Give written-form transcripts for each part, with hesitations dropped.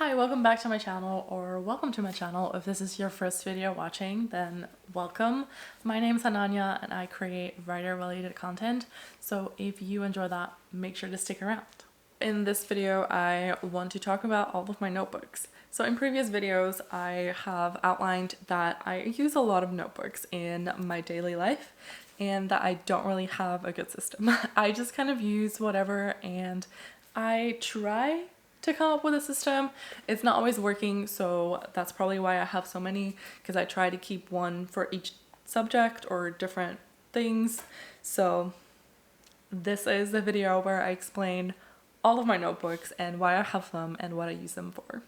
Hi, welcome back to my channel, or welcome to my channel. If this is your first video watching, then welcome. My name is Ananya and I create writer related content, so if you enjoy that, make sure to stick around. In this video, I want to talk about all of my notebooks. So in previous videos, I have outlined that I use a lot of notebooks in my daily life and that I don't really have a good system. I just kind of use whatever and I try to come up with a system. It's not always working, so that's probably why I have so many, because I try to keep one for each subject or different things. So this is the video where I explain all of my notebooks and why I have them and what I use them for.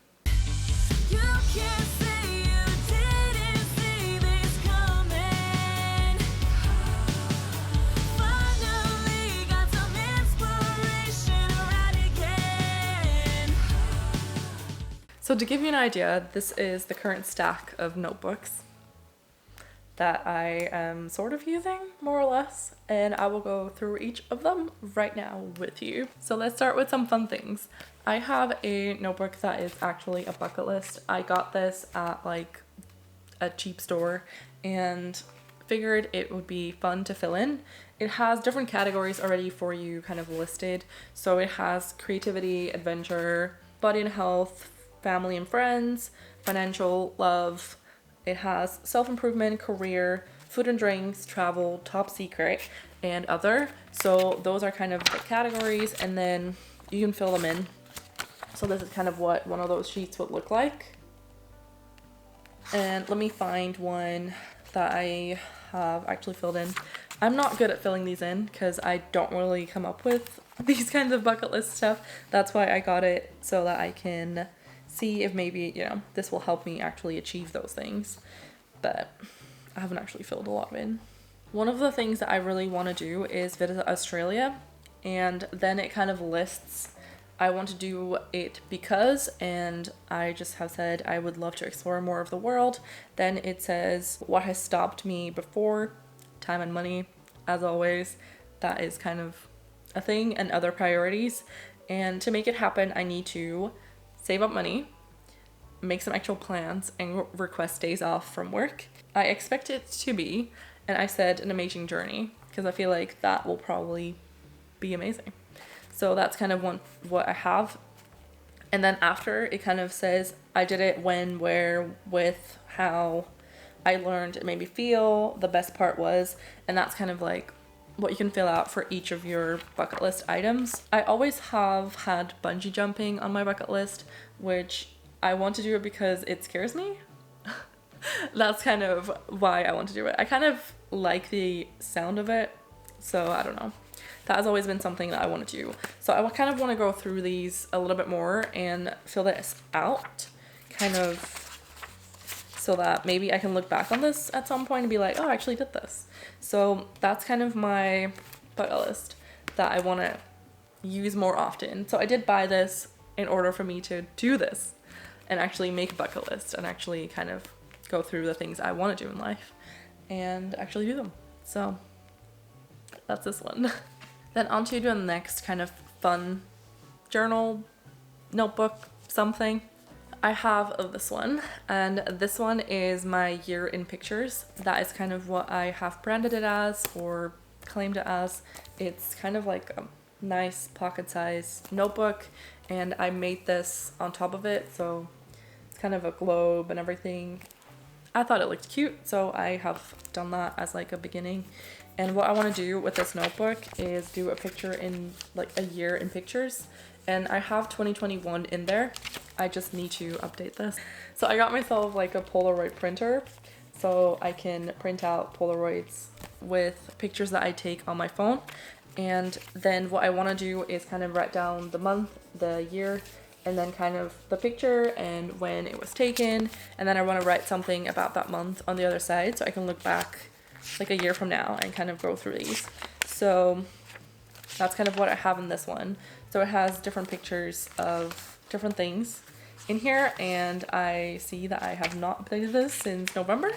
You can't say you didn't see this coming. Finally got some inspiration right again. So to give you an idea, this is the current stack of notebooks that I am sort of using, more or less, and I will go through each of them right now with you. So let's start with some fun things. I have a notebook that is actually a bucket list. I got this at like a cheap store and figured it would be fun to fill in. It has different categories already for you kind of listed. So it has creativity, adventure, body and health, family and friends, financial, love. It has self-improvement, career, food and drinks, travel, top secret, and other. So those are kind of the categories, and then you can fill them in. So this is kind of what one of those sheets would look like. And let me find one that I have actually filled in. I'm not good at filling these in because I don't really come up with these kinds of bucket list stuff. That's why I got it, so that I can see if maybe, you know, this will help me actually achieve those things. But I haven't actually filled a lot in. One of the things that I really want to do is visit Australia, and then it kind of lists I want to do it because, and I just have said I would love to explore more of the world. Then it says what has stopped me before, time and money, as always. That is kind of a thing, and other priorities. And to make it happen, I need to save up money, make some actual plans, and request days off from work. I expect it to be, and I said an amazing journey, because I feel like that will probably be amazing. So that's kind of what I have. And then after, it kind of says I did it when, where, with, how, I learned, it made me feel, the best part was, and that's kind of like what you can fill out for each of your bucket list items. I always have had bungee jumping on my bucket list, which I want to do it because it scares me. That's kind of why I want to do it. I kind of like the sound of it, so I don't know. That has always been something that I want to do. So I kind of want to go through these a little bit more and fill this out, kind of, so that maybe I can look back on this at some point and be like, oh, I actually did this. So that's kind of my bucket list that I want to use more often. So I did buy this in order for me to do this and actually make a bucket list and actually kind of go through the things I want to do in life and actually do them. So that's this one. Then on to the next kind of fun journal, notebook, something. I have this one, and this one is my year in pictures. That is kind of what I have branded it as or claimed it as. It's kind of like a nice pocket size notebook, and I made this on top of it, so it's kind of a globe and everything. I thought it looked cute, so I have done that as like a beginning. And what I want to do with this notebook is do a picture in like a year in pictures, and I have 2021 in there. I just need to update this. So I got myself like a Polaroid printer so I can print out Polaroids with pictures that I take on my phone. And then what I want to do is kind of write down the month, the year, and then kind of the picture and when it was taken. And then I want to write something about that month on the other side so I can look back like a year from now and kind of go through these. So that's kind of what I have in this one. So it has different pictures of different things in here, and I see that I have not updated this since November,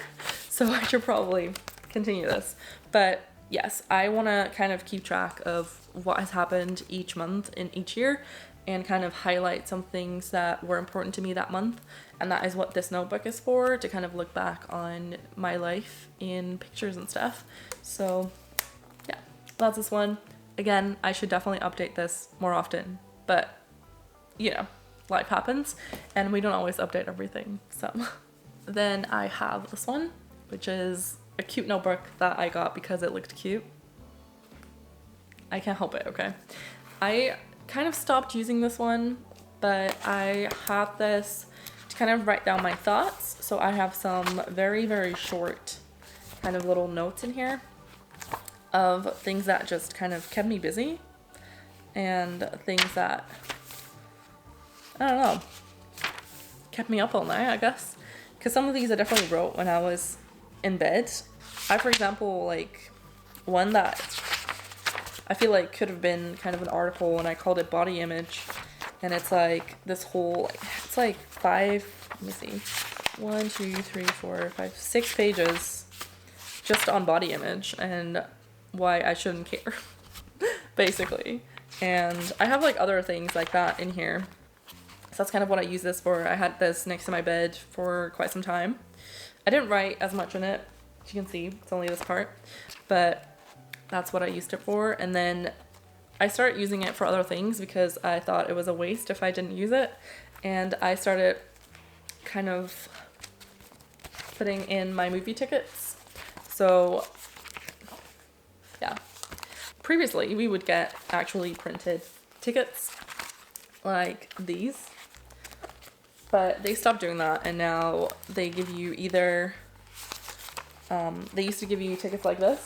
so I should probably continue this. But yes, I want to kind of keep track of what has happened each month in each year, and kind of highlight some things that were important to me that month. And that is what this notebook is for, to kind of look back on my life in pictures and stuff. So yeah, that's this one. Again, I should definitely update this more often, but you know, life happens and we don't always update everything. So then I have this one, which is a cute notebook that I got because it looked cute. I can't help it, okay? I kind of stopped using this one, but I have this to kind of write down my thoughts. So I have some very, very short kind of little notes in here of things that just kind of kept me busy and things that, I don't know, kept me up all night, I guess. Because some of these I definitely wrote when I was in bed. I, for example, like one that I feel like could have been kind of an article, and I called it body image. And it's like this whole, it's like let me see, 1, 2, 3, 4, 5, 6 pages just on body image and why I shouldn't care, basically. And I have like other things like that in here. So that's kind of what I use this for. I had this next to my bed for quite some time. I didn't write as much in it, as you can see, it's only this part, but that's what I used it for. And then I started using it for other things because I thought it was a waste if I didn't use it. And I started kind of putting in my movie tickets. So yeah, previously we would get actually printed tickets like these, but they stopped doing that, and now they give you either they used to give you tickets like this,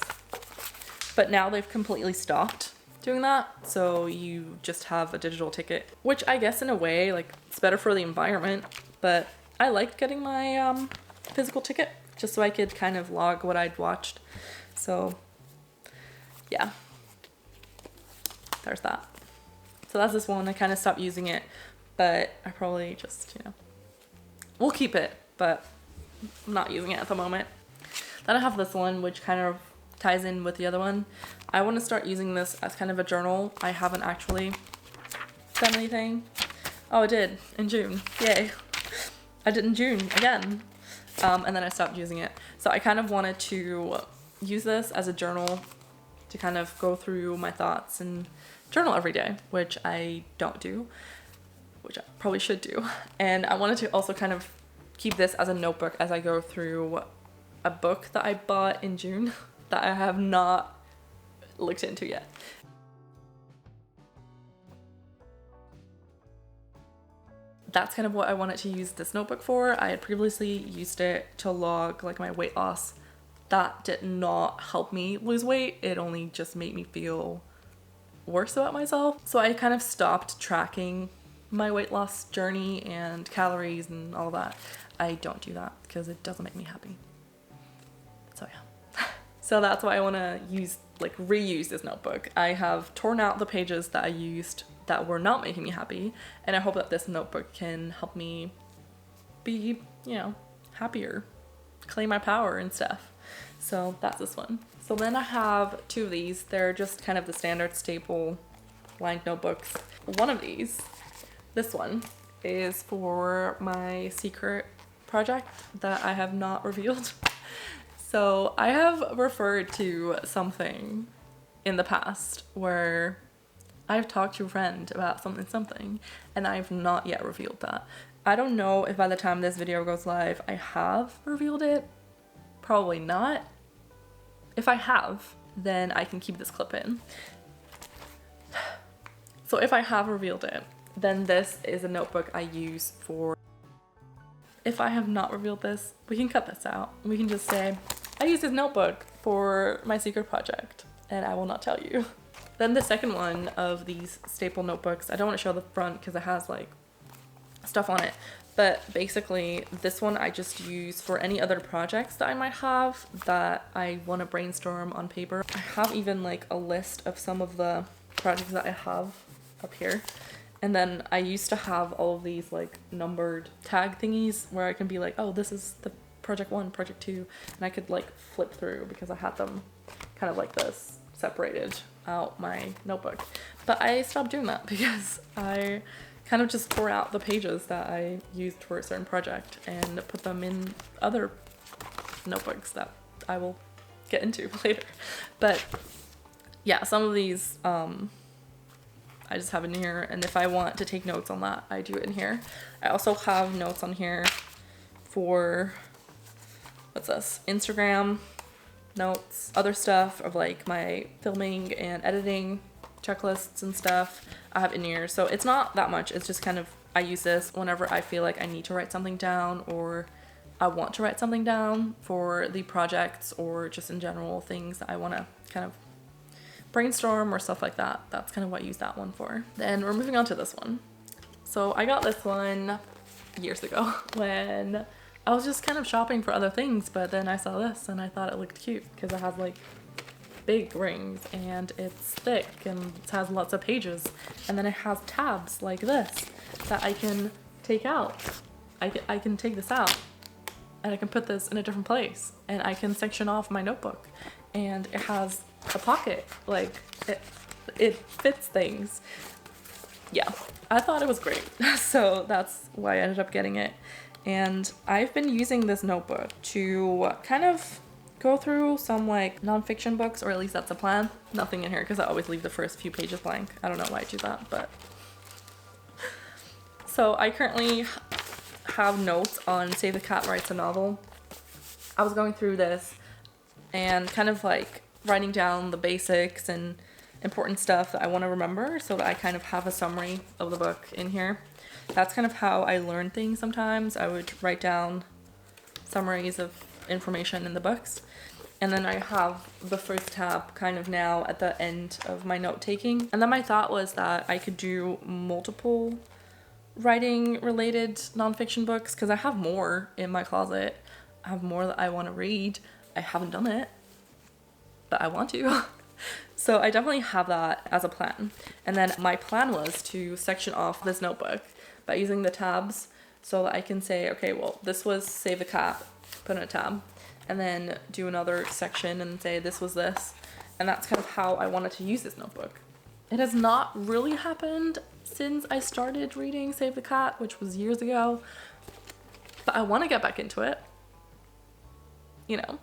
but now they've completely stopped doing that, so you just have a digital ticket, which I guess in a way, like, it's better for the environment, but I liked getting my physical ticket just so I could kind of log what I'd watched. So yeah, there's that. So that's this one. I kind of stopped using it, but I probably just, you know, we'll keep it, but I'm not using it at the moment. Then I have this one, which kind of ties in with the other one. I want to start using this as kind of a journal. I haven't actually done anything. Oh, I did in June. Yay. I did in June again. And then I stopped using it. So I kind of wanted to use this as a journal to kind of go through my thoughts and journal every day, which I don't do, which I probably should do. And I wanted to also kind of keep this as a notebook as I go through a book that I bought in June that I have not looked into yet. That's kind of what I wanted to use this notebook for. I had previously used it to log like my weight loss. That did not help me lose weight. It only just made me feel worse about myself. So I kind of stopped tracking my weight loss journey and calories and all that. I don't do that because it doesn't make me happy. So yeah. So that's why I want to reuse this notebook. I have torn out the pages that I used that were not making me happy, and I hope that this notebook can help me be, you know, happier, claim my power and stuff. So that's this one. So then I have two of these. They're just kind of the standard staple lined notebooks. One of these, this one, is for my secret project that I have not revealed. So I have referred to something in the past where I've talked to a friend about something, and I've not yet revealed that. I don't know if by the time this video goes live, I have revealed it. Probably not. If I have, then I can keep this clip in. So if I have revealed it, then this is a notebook I use for... If I have not revealed this, we can cut this out. We can just say, I use this notebook for my secret project, and I will not tell you. Then the second one of these staple notebooks, I don't want to show the front because it has like stuff on it, but basically this one I just use for any other projects that I might have that I want to brainstorm on paper. I have even like a list of some of the projects that I have up here. And then I used to have all of these like numbered tag thingies where I can be like, oh, this is the project 1, project 2, and I could like flip through because I had them kind of like this, separated out my notebook. But I stopped doing that because I kind of just tore out the pages that I used for a certain project and put them in other notebooks that I will get into later. But yeah, some of these I just have in here, and if I want to take notes on that, I do it in here. I also have notes on here for, what's this, Instagram notes, other stuff of like my filming and editing checklists and stuff I have in here. So it's not that much, it's just kind of, I use this whenever I feel like I need to write something down, or I want to write something down for the projects, or just in general things that I want to kind of brainstorm or stuff like that. That's kind of what I use that one for. Then we're moving on to this one. So I got this one years ago when I was just kind of shopping for other things, but then I saw this and I thought it looked cute because it has like big rings and it's thick and it has lots of pages, and then it has tabs like this that I can take out. I can take this out and I can put this in a different place, and I can section off my notebook, and it has a pocket, like it fits things. Yeah, I thought it was great. So that's why I ended up getting it. And I've been using this notebook to kind of go through some like nonfiction books, or at least that's the plan. Nothing in here because I always leave the first few pages blank. I don't know why I do that, but. So I currently have notes on Save the Cat Writes a Novel. I was going through this and kind of like writing down the basics and important stuff that I want to remember, so that I kind of have a summary of the book in here. That's kind of how I learn things sometimes. I would write down summaries of information in the books. And then I have the first tab kind of now at the end of my note taking. And then my thought was that I could do multiple writing related nonfiction books, because I have more in my closet. I have more that I want to read. I haven't done it, but I want to. So I definitely have that as a plan. And then my plan was to section off this notebook by using the tabs, so that I can say, okay, well, this was Save the Cat, put in a tab, and then do another section and say this was this. And that's kind of how I wanted to use this notebook. It has not really happened since I started reading Save the Cat, which was years ago, but I want to get back into it, you know.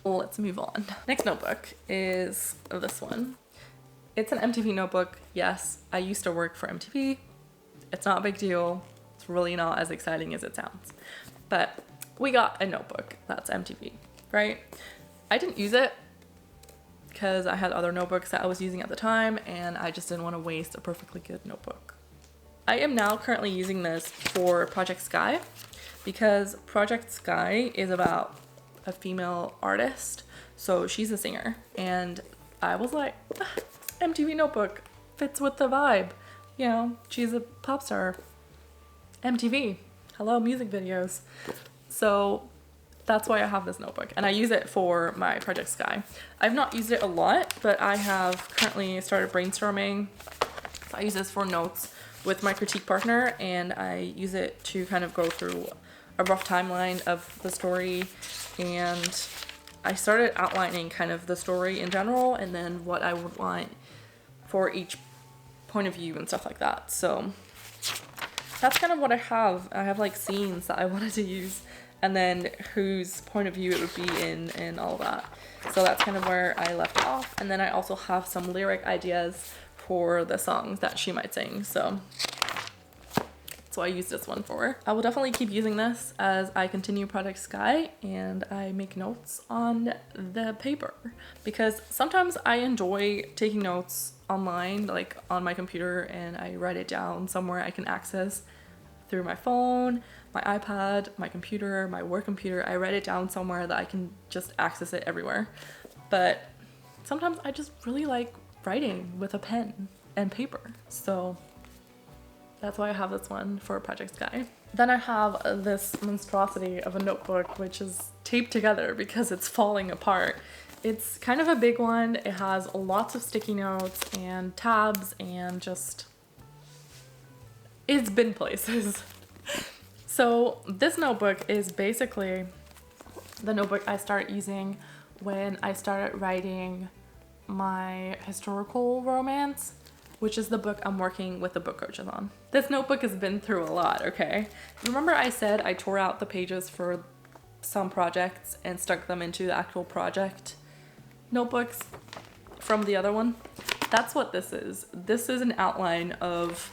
Let's move on. Next notebook is this one. It's an MTV notebook. Yes, I used to work for MTV. It's not a big deal. It's really not as exciting as it sounds. But we got a notebook that's MTV, right? I didn't use it because I had other notebooks that I was using at the time, and I just didn't want to waste a perfectly good notebook. I am now currently using this for Project Sky, because Project Sky is about a female artist, so she's a singer, and I was like, MTV notebook fits with the vibe, you know, she's a pop star, MTV, hello, music videos. So that's why I have this notebook, and I use it for my Project Sky. I've not used it a lot, but I have currently started brainstorming. So I use this for notes with my critique partner, and I use it to kind of go through a rough timeline of the story, and I started outlining kind of the story in general, and then what I would want for each point of view and stuff like that. So that's kind of what I have. I have like scenes that I wanted to use, and then whose point of view it would be in and all that. So that's kind of where I left it off. And then I also have some lyric ideas for the songs that she might sing. So I used this one for. I will definitely keep using this as I continue Project Sky and I make notes on the paper, because sometimes I enjoy taking notes online, like on my computer, and I write it down somewhere I can access through my phone, my iPad, my computer, my work computer. I write it down somewhere that I can just access it everywhere. But sometimes I just really like writing with a pen and paper. So that's why I have this one for Project Sky. Then I have this monstrosity of a notebook, which is taped together because it's falling apart. It's kind of a big one. It has lots of sticky notes and tabs, and just, it's been places. So this notebook is basically the notebook I started using when I started writing my historical romance, which is the book I'm working with the book coaches on. This notebook has been through a lot, okay? Remember I said I tore out the pages for some projects and stuck them into the actual project notebooks from the other one? That's what this is. This is an outline of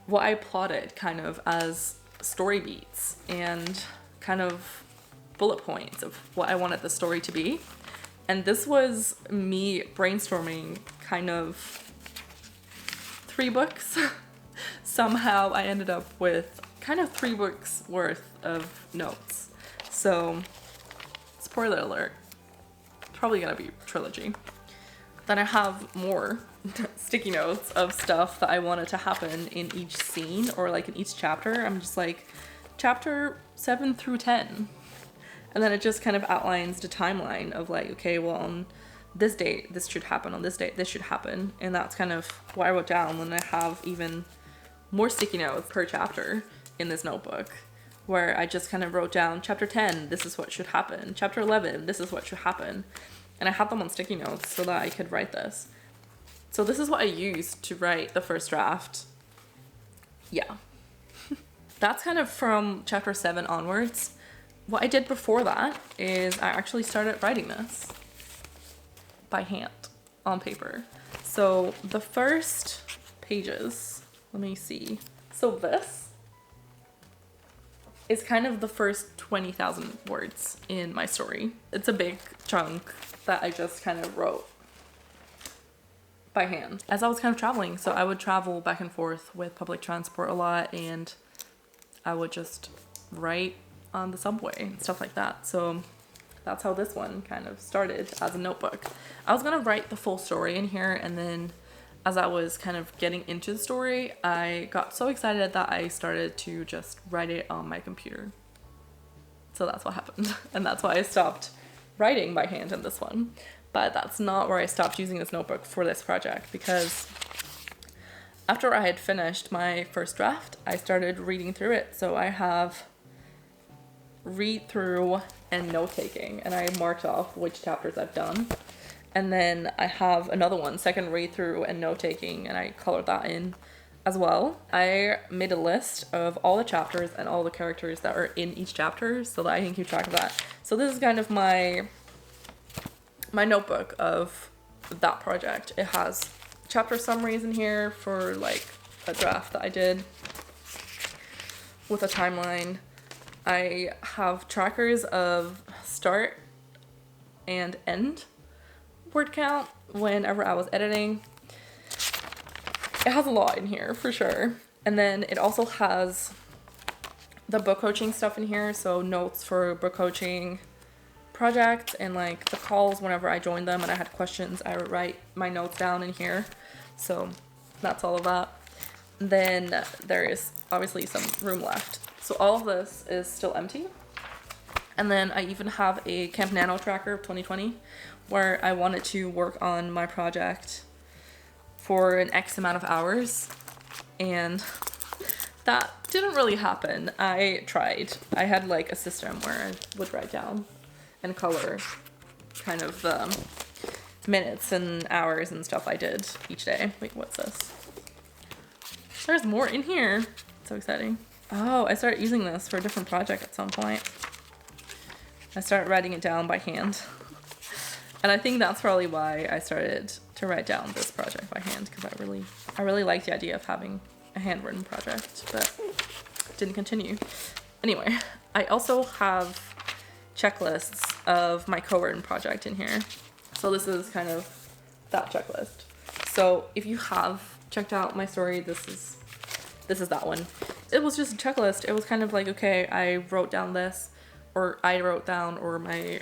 what I plotted kind of as story beats and kind of bullet points of what I wanted the story to be. And this was me brainstorming kind of 3 books. Somehow I ended up with kind of 3 books worth of notes. So, spoiler alert, it's probably gonna be a trilogy. Then I have more sticky notes of stuff that I wanted to happen in each scene or like in each chapter. I'm just like, chapter 7 through 10. And then it just kind of outlines the timeline of like, okay, well, on this date, this should happen. On this date, this should happen. And that's kind of what I wrote down. And I have even more sticky notes per chapter in this notebook, where I just kind of wrote down chapter 10, this is what should happen. Chapter 11, this is what should happen. And I had them on sticky notes so that I could write this. So this is what I used to write the first draft. Yeah. That's kind of from chapter 7 onwards. What I did before that is I actually started writing this by hand on paper. So the first pages, let me see. So this is kind of the first 20,000 words in my story. It's a big chunk that I just kind of wrote by hand as I was kind of traveling. So I would travel back and forth with public transport a lot, and I would just write on the subway and stuff like that. So that's how this one kind of started, as a notebook. I was gonna write the full story in here, and then as I was kind of getting into the story, I got so excited that I started to just write it on my computer. So that's what happened. And that's why I stopped writing by hand in this one. But that's not where I stopped using this notebook for this project, because after I had finished my first draft, I started reading through it. So I have read through and note taking, and I marked off which chapters I've done. And then I have another one, second read through and note taking, and I colored that in as well. I made a list of all the chapters and all the characters that are in each chapter so that I can keep track of that. So this is kind of my notebook of that project. It has chapter summaries in here for like a draft that I did with a timeline. I have trackers of start and end word count whenever I was editing. It has a lot in here for sure. And then it also has the book coaching stuff in here. So notes for book coaching projects and like the calls whenever I joined them and I had questions, I would write my notes down in here. So that's all of that. Then there is obviously some room left. So all of this is still empty. And then I even have a Camp Nano tracker of 2020 where I wanted to work on my project for an X amount of hours. And that didn't really happen. I tried. I had like a system where I would write down and color kind of the minutes and hours and stuff I did each day. Wait, what's this? There's more in here. So exciting. Oh, I started using this for a different project at some point. I started writing it down by hand. And I think that's probably why I started to write down this project by hand, because I really liked the idea of having a handwritten project, but didn't continue. Anyway, I also have checklists of my co-written project in here. So this is kind of that checklist. So if you have checked out my story, this is that one. It was just a checklist. It was kind of like, okay, I wrote down this, or I wrote down, or my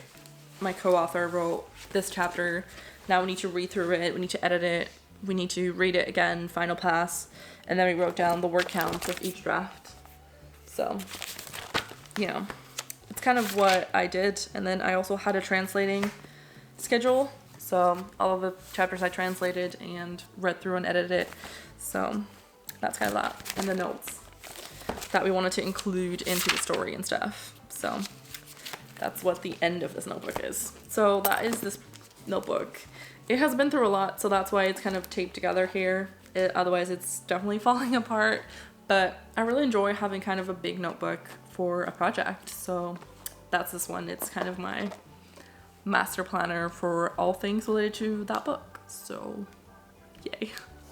co-author wrote this chapter. Now we need to read through it, we need to edit it, we need to read it again, final pass, and then we wrote down the word count of each draft. So, you know, it's kind of what I did. And then I also had a translating schedule. So all of the chapters I translated and read through and edited it. So that's kind of that. And the notes that we wanted to include into the story and stuff. So that's what the end of this notebook is. So that is this notebook. it has been through a lot, so that's why it's kind of taped together here. Otherwise it's definitely falling apart, but I really enjoy having kind of a big notebook for a project. So that's this one. It's kind of my master planner for all things related to that book. So yay.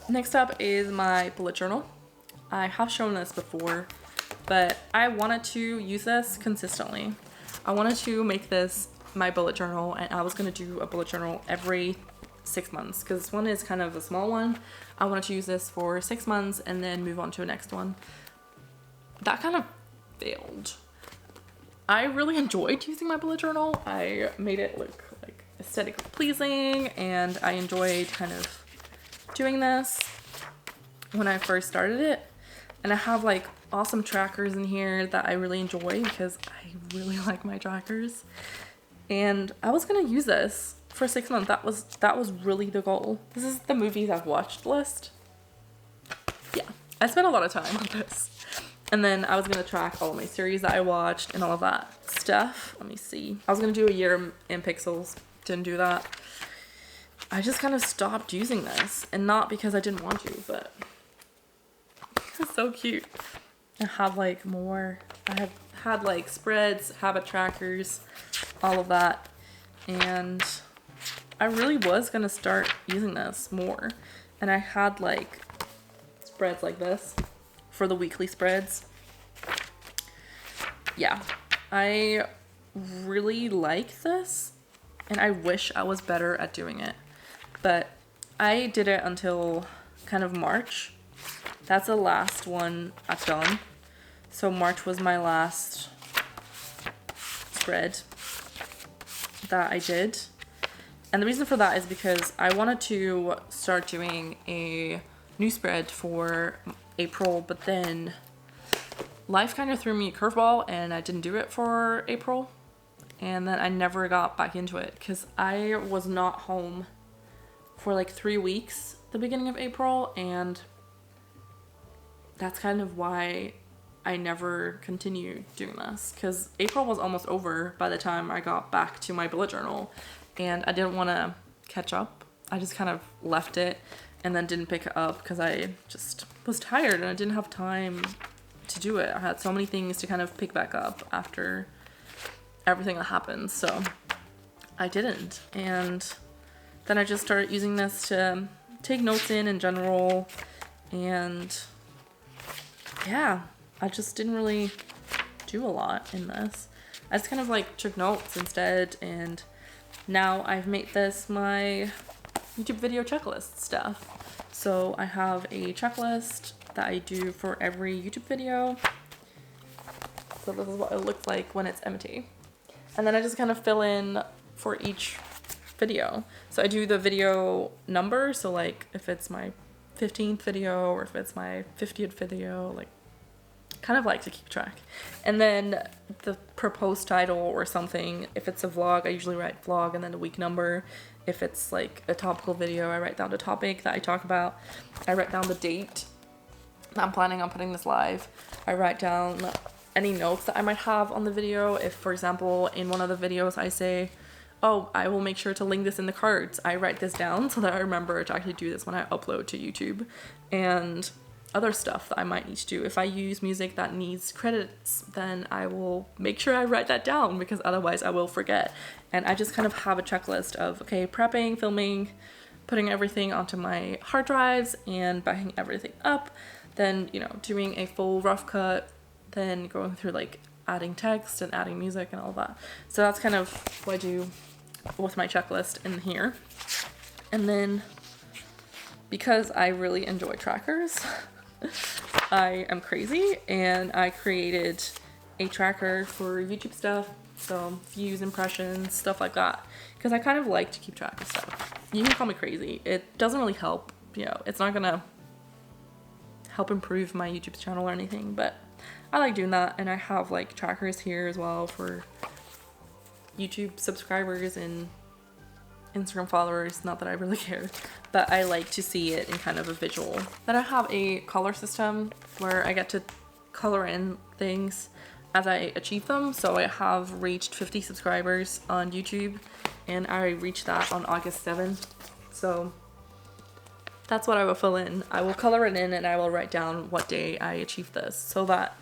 Next up is my bullet journal. I have shown this before, but I wanted to use this consistently. I wanted to make this my bullet journal, and I was going to do a bullet journal every 6 months because this one is kind of a small one. I wanted to use this for 6 months and then move on to the next one. That kind of failed. I really enjoyed using my bullet journal. I made it look like aesthetically pleasing, and I enjoyed kind of doing this when I first started it. And I have like awesome trackers in here that I really enjoy because I really like my trackers. And I was gonna use this for 6 months. That was really the goal. This is the movies I've watched list. Yeah, I spent a lot of time on this. And then I was gonna track all of my series that I watched and all of that stuff. Let me see. I was gonna do a year in pixels. Didn't do that. I just kind of stopped using this, and not because I didn't want to, but it's so cute. I have like more. I have had like spreads, habit trackers, all of that, and I really was gonna start using this more. And I had like spreads like this for the weekly spreads. Yeah, I really like this, and I wish I was better at doing it, but I did it until kind of March. That's the last one I've done. So March was my last spread that I did. And the reason for that is because I wanted to start doing a new spread for April, but then life kind of threw me a curveball and I didn't do it for April. And then I never got back into it because I was not home for like 3 weeks the beginning of April, and that's kind of why I never continued doing this, because April was almost over by the time I got back to my bullet journal, and I didn't want to catch up. I just kind of left it and then didn't pick it up because I just was tired and I didn't have time to do it. I had so many things to kind of pick back up after everything that happened, so I didn't. And then I just started using this to take notes in general, and yeah, I just didn't really do a lot in this. I just kind of like took notes instead, and now I've made this my YouTube video checklist stuff. So I have a checklist that I do for every YouTube video. So this is what it looks like when it's empty. And then I just kind of fill in for each video. So I do the video number, so like if it's my 15th video or if it's my 50th video, like kind of like to keep track. And then the proposed title or something. If it's a vlog, I usually write vlog and then the week number. If it's like a topical video, I write down the topic that I talk about. I write down the date I'm planning on putting this live. I write down any notes that I might have on the video. If, for example, in one of the videos I say, oh, I will make sure to link this in the cards, I write this down so that I remember to actually do this when I upload to YouTube. And other stuff that I might need to do. If I use music that needs credits, then I will make sure I write that down, because otherwise I will forget. And I just kind of have a checklist of, okay, prepping, filming, putting everything onto my hard drives and backing everything up, then, you know, doing a full rough cut, then going through like adding text and adding music and all that. So that's kind of what I do with my checklist in here. And then because I really enjoy trackers, I am crazy and I created a tracker for YouTube stuff, so views, impressions, stuff like that, because I kind of like to keep track of stuff. You can call me crazy. It doesn't really help, you know, it's not gonna help improve my YouTube channel or anything, but I like doing that. And I have like trackers here as well for YouTube subscribers and Instagram followers. Not that I really care, but I like to see it in kind of a visual. Then I have a color system where I get to color in things as I achieve them. So I have reached 50 subscribers on YouTube, and I reached that on August 7th. So that's what I will fill in. I will color it in and I will write down what day I achieved this so that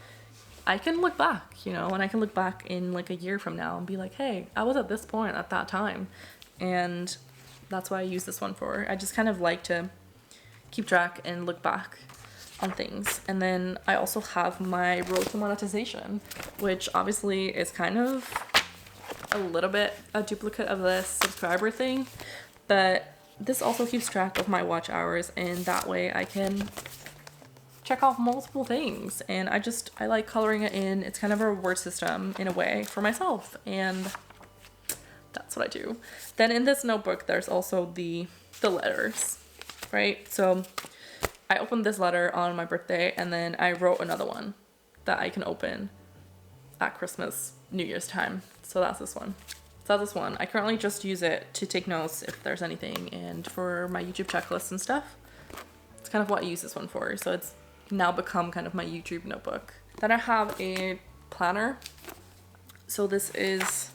I can look back, you know, and I can look back in like a year from now and be like, hey, I was at this point at that time. And that's what I use this one for. I just kind of like to keep track and look back on things. And then I also have my road to monetization, which obviously is kind of a little bit a duplicate of this subscriber thing, but this also keeps track of my watch hours, and that way I can check off multiple things. And I like coloring it in. It's kind of a reward system in a way for myself, and that's what I do. Then in this notebook there's also the letters, right? So I opened this letter on my birthday, and then I wrote another one that I can open at Christmas, New Year's time. So that's this one. So that's this one. I currently just use it to take notes if there's anything, and for my YouTube checklists and stuff. It's kind of what I use this one for. So it's now become kind of my YouTube notebook. Then I have a planner. So this is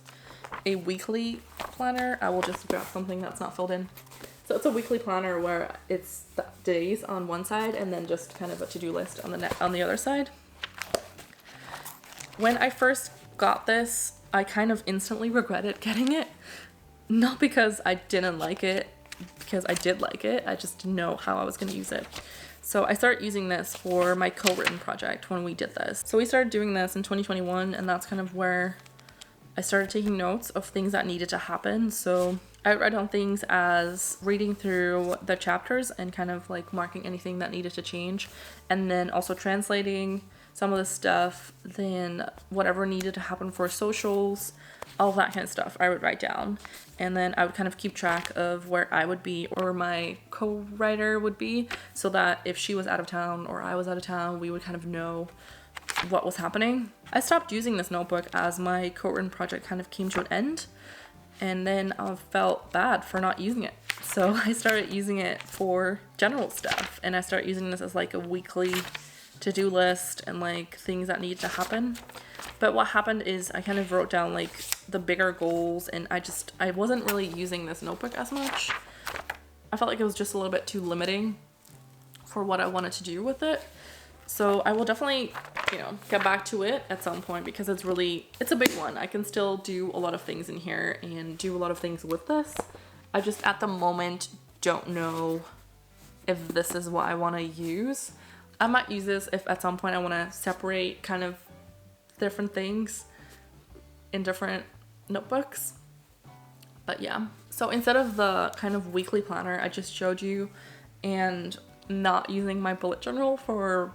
a weekly planner. I will just grab something that's not filled in. So it's a weekly planner where it's the days on one side and then just kind of a to-do list on the other side. When I first got this, I kind of instantly regretted getting it. Not because I didn't like it, because I did like it. I just didn't know how I was going to use it. So I started using this for my co-written project when we did this. So we started doing this in 2021, and that's kind of where I started taking notes of things that needed to happen. So I write down things as reading through the chapters and kind of like marking anything that needed to change, and then also translating some of the stuff, then whatever needed to happen for socials, all that kind of stuff I would write down. And then I would kind of keep track of where I would be or my co-writer would be, so that if she was out of town or I was out of town, we would kind of know what was happening. I stopped using this notebook as my co-written project kind of came to an end, and then I felt bad for not using it. So I started using it for general stuff, and I started using this as like a weekly to-do list and like things that need to happen. But what happened is I kind of wrote down like the bigger goals, and I wasn't really using this notebook as much. I felt like it was just a little bit too limiting for what I wanted to do with it. So I will definitely, you know, get back to it at some point, because it's a big one. I can still do a lot of things in here and do a lot of things with this. I just at the moment don't know if this is what I want to use. I might use this if at some point I want to separate kind of different things in different notebooks. But yeah, so instead of the kind of weekly planner I just showed you, and not using my bullet journal for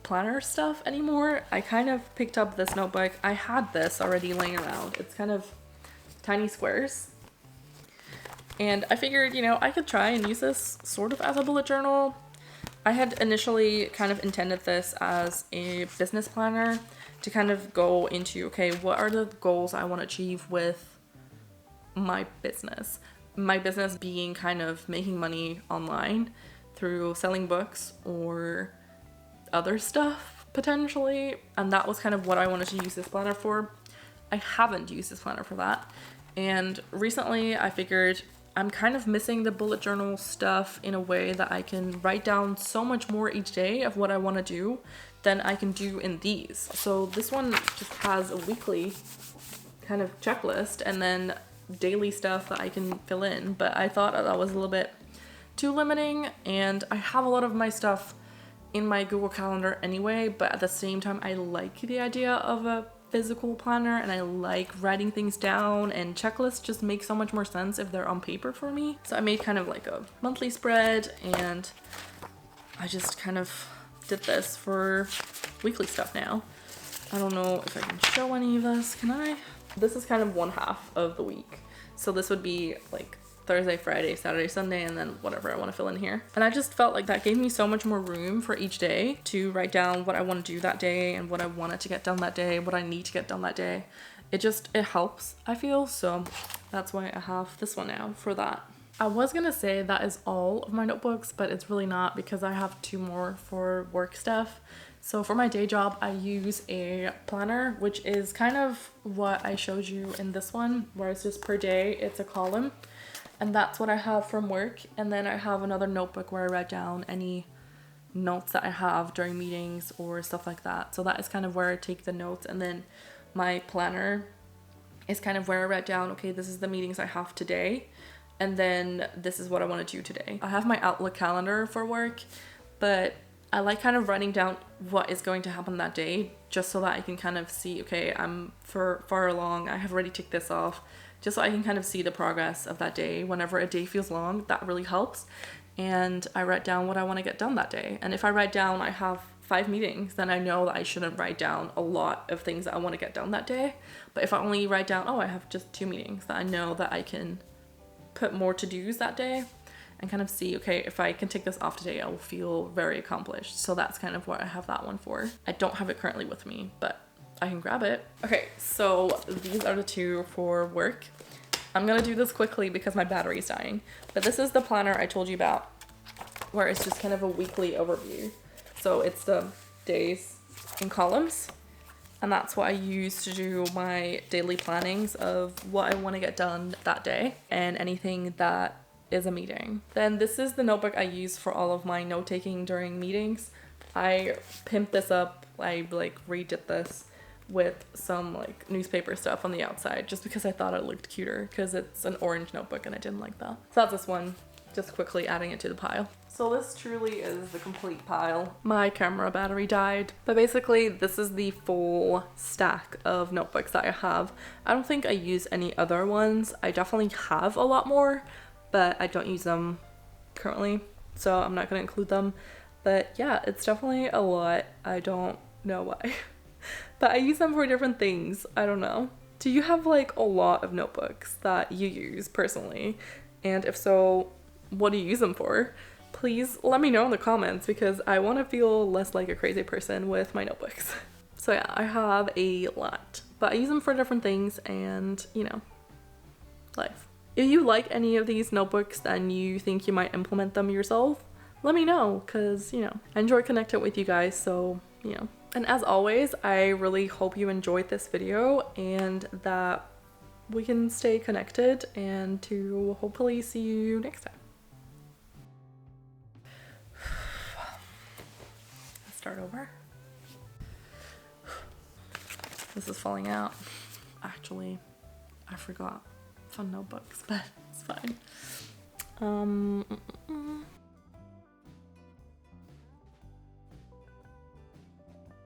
planner stuff anymore, I kind of picked up this notebook. I had this already laying around. It's kind of tiny squares, and I figured, you know, I could try and use this sort of as a bullet journal. I had initially kind of intended this as a business planner to kind of go into, okay, what are the goals I want to achieve with my business? My business being kind of making money online through selling books or other stuff potentially, and that was kind of what I wanted to use this planner for. I haven't used this planner for that, and recently I figured I'm kind of missing the bullet journal stuff in a way that I can write down so much more each day of what I want to do than I can do in these. So this one just has a weekly kind of checklist and then daily stuff that I can fill in, but I thought that was a little bit too limiting, and I have a lot of my stuff in my Google Calendar anyway, but at the same time I like the idea of a physical planner, and I like writing things down, and checklists just make so much more sense if they're on paper for me. So I made kind of like a monthly spread, and I just kind of did this for weekly stuff now. I don't know if I can show any of this. Can I? This is kind of one half of the week. So this would be like Thursday, Friday, Saturday, Sunday, and then whatever I want to fill in here. And I just felt like that gave me so much more room for each day to write down what I want to do that day and what I wanted to get done that day, what I need to get done that day. It helps, I feel. So that's why I have this one now for that. I was gonna say that is all of my notebooks, but it's really not, because I have 2 more for work stuff. So for my day job, I use a planner, which is kind of what I showed you in this one, where it's just per day, it's a column. And that's what I have from work. And then I have another notebook where I write down any notes that I have during meetings or stuff like that. So that is kind of where I take the notes. And then my planner is kind of where I write down, okay, this is the meetings I have today. And then this is what I want to do today. I have my Outlook calendar for work, but I like kind of writing down what is going to happen that day, just so that I can kind of see, okay, I'm far along, I have already ticked this off, just so I can kind of see the progress of that day. Whenever a day feels long, that really helps. And I write down what I want to get done that day. And if I write down I have 5 meetings, then I know that I shouldn't write down a lot of things that I want to get done that day. But if I only write down, oh, I have just 2 meetings, then I know that I can put more to-dos that day and kind of see, okay, if I can take this off today, I will feel very accomplished. So that's kind of what I have that one for. I don't have it currently with me, but I can grab it. Okay, so these are the 2 for work. I'm gonna do this quickly because my battery's dying. But this is the planner I told you about, where it's just kind of a weekly overview. So it's the days in columns. And that's what I use to do my daily plannings of what I want to get done that day and anything that is a meeting. Then this is the notebook I use for all of my note taking during meetings. I pimped this up, I like redid this with some like newspaper stuff on the outside just because I thought it looked cuter, because it's an orange notebook and I didn't like that. So that's this one, just quickly adding it to the pile. So this truly is the complete pile. My camera battery died, but basically this is the full stack of notebooks that I have. I don't think I use any other ones. I definitely have a lot more, but I don't use them currently, so I'm not gonna include them. But yeah, it's definitely a lot. I don't know why. But I use them for different things. I don't know. Do you have like a lot of notebooks that you use personally? And if so, what do you use them for? Please let me know in the comments, because I want to feel less like a crazy person with my notebooks. So yeah, I have a lot, but I use them for different things and, you know, life. If you like any of these notebooks and you think you might implement them yourself, let me know, because, you know, I enjoy connecting with you guys, so, you know. And as always, I really hope you enjoyed this video and that we can stay connected, and to hopefully see you next time. Let's start over. This is falling out. Actually, I forgot fun notebooks, but it's fine.